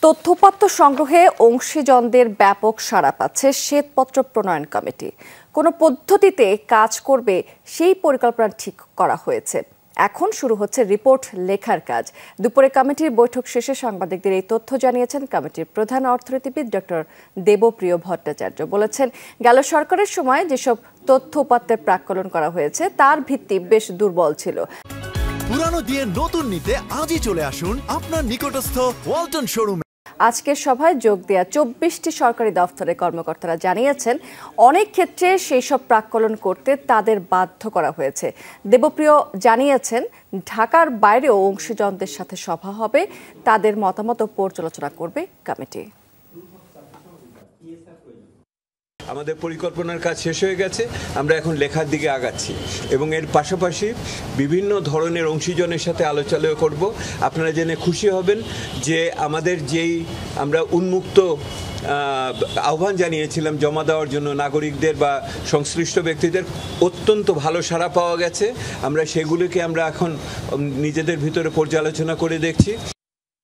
তথ্যপত্র সংগ্রহে অংশীজনদের ব্যাপক সাড়া পাচ্ছে শ্বেতপত্র প্রণয়ন কমিটি। কোন পদ্ধতিতে কাজ করবে সেই পরিকল্পনা ঠিক করা হয়েছে। এখন শুরু হচ্ছে রিপোর্ট লেখার কাজ। দুপুরে কমিটির বৈঠক শেষে সাংবাদিকদের এই তথ্য জানিয়েছেন কমিটির প্রধান অর্থনীতিবিদ ডক্টর দেবপ্রিয় ভট্টাচার্য। বলেছেন, গেল সরকারের সময় যেসব তথ্য উপাত্তের প্রাক্কলন করা হয়েছে তার ভিত্তি বেশ দুর্বল ছিল। পুরানো দিয়ে নতুন নিতে আজই চলে আসুন আপনার নিকটস্থ ওয়ালটন শোরুমে। আজকের সভায় যোগ দেয়া 24টি সরকারি দফতরের কর্মকর্তারা জানিয়েছেন, অনেক ক্ষেত্রে সেই সব প্রাক্কলন করতে তাদের বাধ্য করা হয়েছে। দেবপ্রিয় জানিয়েছেন, ঢাকার বাইরেও অংশীজনদের সাথে সভা হবে, তাদের মতামত পর্যালোচনা করবে কমিটি। আমাদের পরিকল্পনার কাজ শেষ হয়ে গেছে, আমরা এখন লেখার দিকে আগাচ্ছি এবং এর পাশাপাশি বিভিন্ন ধরনের অংশীজনের সাথে আলোচনা করব। আপনারা জেনে খুশি হবেন যে আমাদের আমরা উন্মুক্ত আহ্বান জানিয়েছিলাম জমা দেওয়ার জন্য নাগরিকদের বা সংশ্লিষ্ট ব্যক্তিদের, অত্যন্ত ভালো সাড়া পাওয়া গেছে। আমরা সেগুলোকে এখন নিজেদের ভিতরে পর্যালোচনা করে দেখছি।